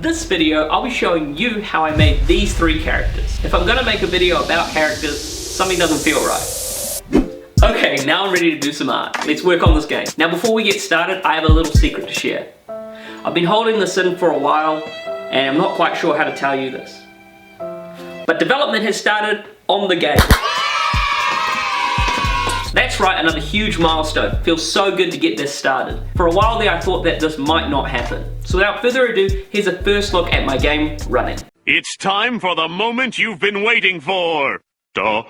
this video, I'll be showing you how I made these 3 characters. If I'm gonna make a video about characters, something doesn't feel right. Okay, now I'm ready to do some art. Let's work on this game. Now before we get started, I have a little secret to share. I've been holding this in for a while, and I'm not quite sure how to tell you this. But development has started on the game. That's right, another huge milestone. Feels so good to get this started. For a while there, I thought that this might not happen. So without further ado, here's a first look at my game running. It's time for the moment you've been waiting for. Ha!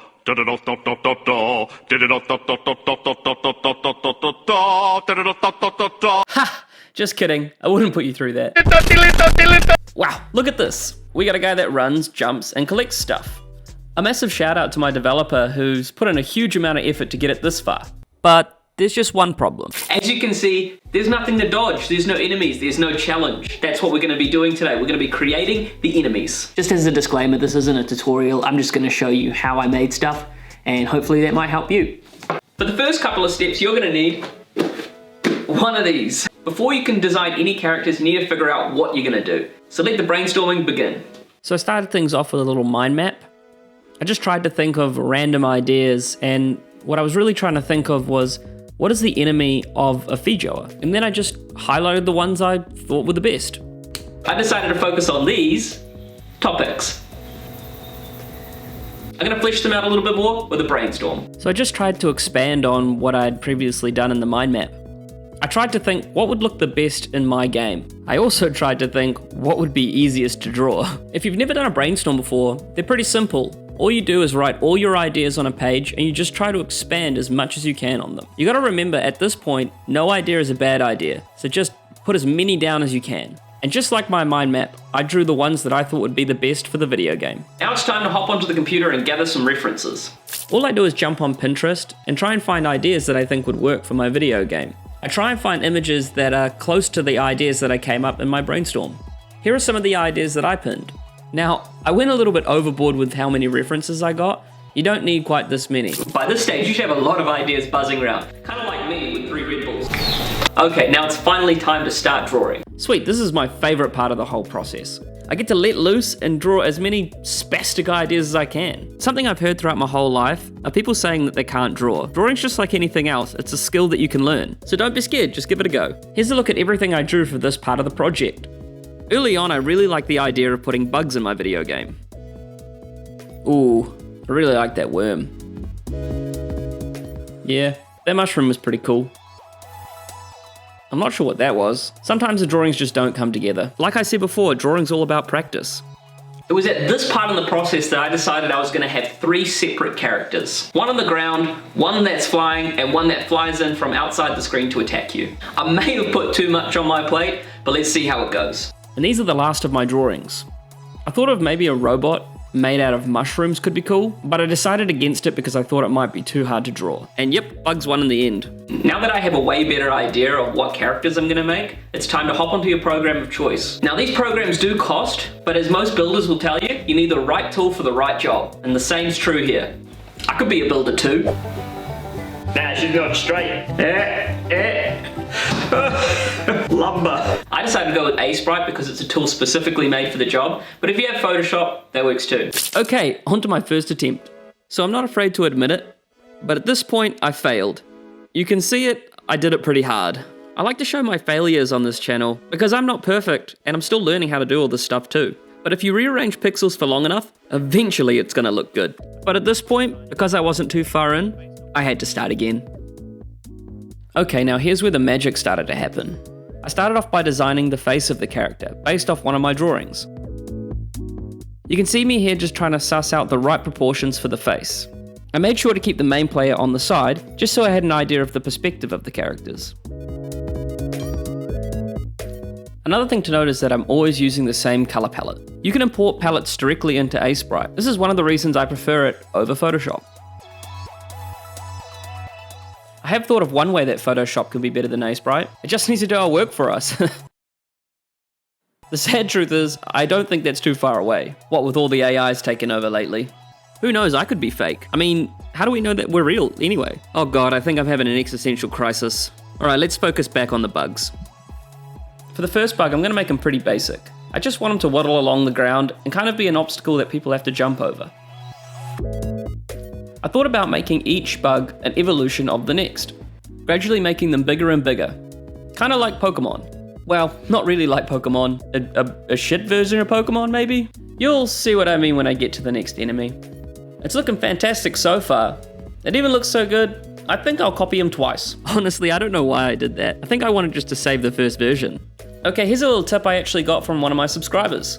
Just kidding. I wouldn't put you through that. Wow, look at this. We got a guy that runs, jumps, and collects stuff. A massive shout out to my developer who's put in a huge amount of effort to get it this far. But there's just one problem. As you can see, there's nothing to dodge, there's no enemies, there's no challenge. That's what we're going to be doing today. We're going to be creating the enemies. Just as a disclaimer, this isn't a tutorial. I'm just going to show you how I made stuff, and hopefully that might help you. For the first couple of steps, you're going to need one of these. Before you can design any characters, you need to figure out what you're going to do. So let the brainstorming begin. So I started things off with a little mind map. I just tried to think of random ideas, and what I was really trying to think of was, what is the enemy of a Fijoa? And then I just highlighted the ones I thought were the best. I decided to focus on these topics. I'm going to flesh them out a little bit more with a brainstorm. So I just tried to expand on what I'd previously done in the mind map. I tried to think what would look the best in my game. I also tried to think what would be easiest to draw. If you've never done a brainstorm before, they're pretty simple. All you do is write all your ideas on a page and you just try to expand as much as you can on them. You gotta remember at this point, no idea is a bad idea, so just put as many down as you can. And just like my mind map, I drew the ones that I thought would be the best for the video game. Now it's time to hop onto the computer and gather some references. All I do is jump on Pinterest and try and find ideas that I think would work for my video game. I try and find images that are close to the ideas that I came up in my brainstorm. Here are some of the ideas that I pinned. Now, I went a little bit overboard with how many references I got. You don't need quite this many. By this stage, you should have a lot of ideas buzzing around. Kind of like me with 3 Red Bulls. Okay, now it's finally time to start drawing. Sweet, this is my favorite part of the whole process. I get to let loose and draw as many spastic ideas as I can. Something I've heard throughout my whole life are people saying that they can't draw. Drawing's just like anything else, it's a skill that you can learn. So don't be scared, just give it a go. Here's a look at everything I drew for this part of the project. Early on, I really liked the idea of putting bugs in my video game. Ooh, I really like that worm. Yeah, that mushroom was pretty cool. I'm not sure what that was. Sometimes the drawings just don't come together. Like I said before, drawing's all about practice. It was at this part in the process that I decided I was going to have 3 separate characters. One on the ground, one that's flying, and one that flies in from outside the screen to attack you. I may have put too much on my plate, but let's see how it goes. And these are the last of my drawings. I thought of maybe a robot made out of mushrooms could be cool, but I decided against it because I thought it might be too hard to draw. And yep, bugs won in the end. Now that I have a way better idea of what characters I'm going to make, it's time to hop onto your program of choice. Now these programs do cost, but as most builders will tell you, you need the right tool for the right job. And the same's true here. I could be a builder too. Nah, she's going straight. Lumber. I decided to go with Sprite because it's a tool specifically made for the job, but if you have Photoshop, that works too. Okay, on to my first attempt. So I'm not afraid to admit it, but at this point, I failed. You can see it, I did it pretty hard. I like to show my failures on this channel because I'm not perfect and I'm still learning how to do all this stuff too. But if you rearrange pixels for long enough, eventually it's gonna look good. But at this point, because I wasn't too far in, I had to start again. Okay, now here's where the magic started to happen. I started off by designing the face of the character, based off one of my drawings. You can see me here just trying to suss out the right proportions for the face. I made sure to keep the main player on the side, just so I had an idea of the perspective of the characters. Another thing to note is that I'm always using the same color palette. You can import palettes directly into Sprite. This is one of the reasons I prefer it over Photoshop. I have thought of one way that Photoshop can be better than Sprite. It just needs to do our work for us. The sad truth is, I don't think that's too far away. What with all the AIs taking over lately. Who knows, I could be fake. I mean, how do we know that we're real anyway? Oh god, I think I'm having an existential crisis. Alright, let's focus back on the bugs. For the first bug, I'm going to make them pretty basic. I just want him to waddle along the ground and kind of be an obstacle that people have to jump over. I thought about making each bug an evolution of the next, gradually making them bigger and bigger. Kind of like Pokemon. Well, not really like Pokemon, a shit version of Pokemon maybe? You'll see what I mean when I get to the next enemy. It's looking fantastic so far. It even looks so good, I think I'll copy him twice. Honestly, I don't know why I did that. I think I wanted just to save the first version. Okay, here's a little tip I actually got from one of my subscribers.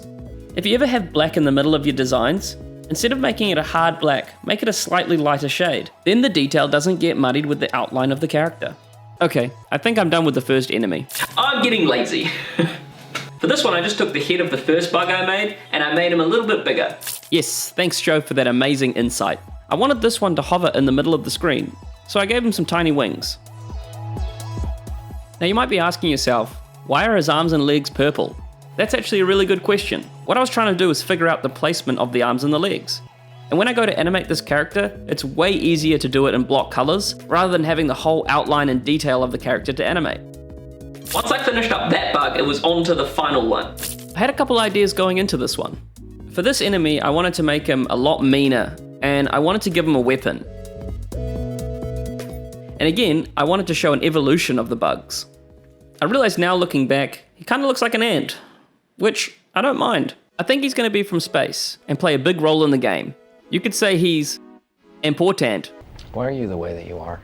If you ever have black in the middle of your designs, instead of making it a hard black, make it a slightly lighter shade. Then the detail doesn't get muddied with the outline of the character. Okay, I think I'm done with the first enemy. I'm getting lazy. For this one, I just took the head of the first bug I made, and I made him a little bit bigger. Yes, thanks Joe for that amazing insight. I wanted this one to hover in the middle of the screen, so I gave him some tiny wings. Now you might be asking yourself, why are his arms and legs purple? That's actually a really good question. What I was trying to do is figure out the placement of the arms and the legs. And when I go to animate this character, it's way easier to do it in block colors, rather than having the whole outline and detail of the character to animate. Once I finished up that bug, it was on to the final one. I had a couple ideas going into this one. For this enemy, I wanted to make him a lot meaner, and I wanted to give him a weapon. And again, I wanted to show an evolution of the bugs. I realize now looking back, he kind of looks like an ant, which I don't mind. I think he's going to be from space and play a big role in the game. You could say he's important. Why are you the way that you are?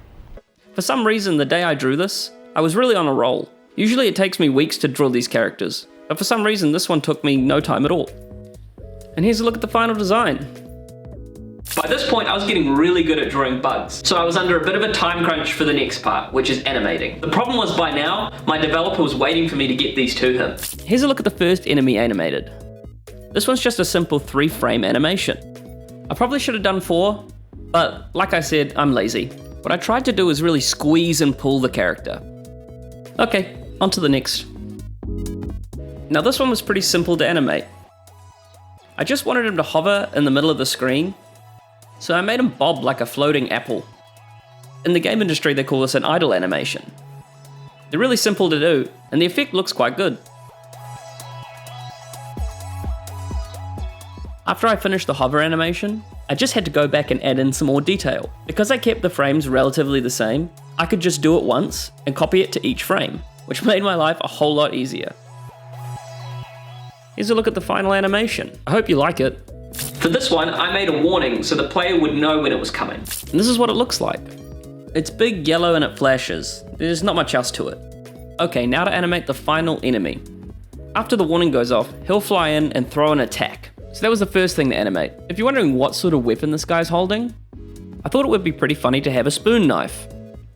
For some reason, the day I drew this, I was really on a roll. Usually it takes me weeks to draw these characters, but for some reason this one took me no time at all. And here's a look at the final design. By this point, I was getting really good at drawing bugs, so I was under a bit of a time crunch for the next part, which is animating. The problem was by now, my developer was waiting for me to get these to him. Here's a look at the first enemy animated. This one's just a simple 3-frame animation. I probably should have done 4, but like I said, I'm lazy. What I tried to do is really squeeze and pull the character. Okay, on to the next. Now this one was pretty simple to animate. I just wanted him to hover in the middle of the screen, so I made him bob like a floating apple. In the game industry they call this an idle animation. They're really simple to do, and the effect looks quite good. After I finished the hover animation, I just had to go back and add in some more detail. Because I kept the frames relatively the same, I could just do it once and copy it to each frame, which made my life a whole lot easier. Here's a look at the final animation. I hope you like it. For this one, I made a warning so the player would know when it was coming. And this is what it looks like. It's big yellow and it flashes. There's not much else to it. Okay, now to animate the final enemy. After the warning goes off, he'll fly in and throw an attack. So that was the first thing to animate. If you're wondering what sort of weapon this guy's holding, I thought it would be pretty funny to have a spoon knife.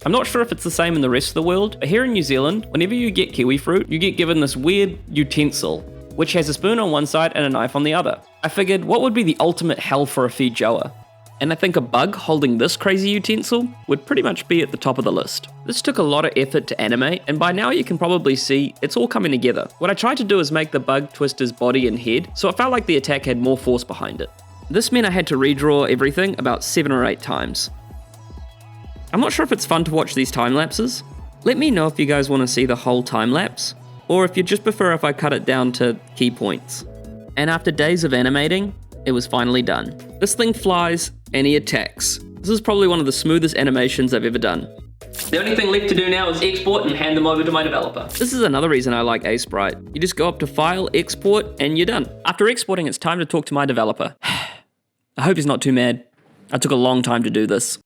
I'm not sure if it's the same in the rest of the world, but here in New Zealand, whenever you get kiwi fruit, you get given this weird utensil, which has a spoon on one side and a knife on the other. I figured, what would be the ultimate hell for a feed-joer? And I think a bug holding this crazy utensil would pretty much be at the top of the list. This took a lot of effort to animate, and by now you can probably see it's all coming together. What I tried to do is make the bug twist his body and head, so it felt like the attack had more force behind it. This meant I had to redraw everything about 7 or 8 times. I'm not sure if it's fun to watch these time lapses. Let me know if you guys want to see the whole time lapse, or if you just prefer if I cut it down to key points. And after days of animating, it was finally done. This thing flies and he attacks. This is probably one of the smoothest animations I've ever done. The only thing left to do now is export and hand them over to my developer. This is another reason I like Sprite. You just go up to File, Export, and you're done. After exporting, it's time to talk to my developer. I hope he's not too mad. I took a long time to do this.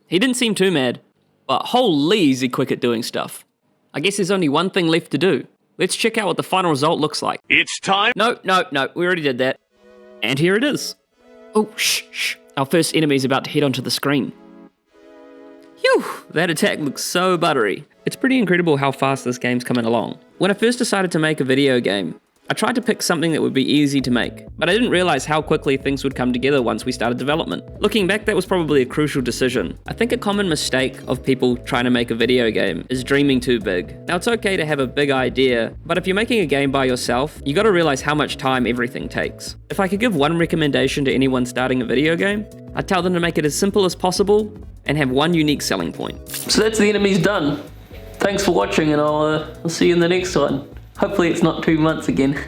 He didn't seem too mad, but holy is he quick at doing stuff. I guess there's only one thing left to do. Let's check out what the final result looks like. It's time. No, we already did that. And here it is. Oh, shh. Our first enemy's about to head onto the screen. Phew, that attack looks so buttery. It's pretty incredible how fast this game's coming along. When I first decided to make a video game, I tried to pick something that would be easy to make, but I didn't realize how quickly things would come together once we started development. Looking back, that was probably a crucial decision. I think a common mistake of people trying to make a video game is dreaming too big. Now, it's okay to have a big idea, but if you're making a game by yourself, you gotta realize how much time everything takes. If I could give one recommendation to anyone starting a video game, I'd tell them to make it as simple as possible and have one unique selling point. So that's the enemies done. Thanks for watching, and I'll see you in the next one. Hopefully it's not 2 months again.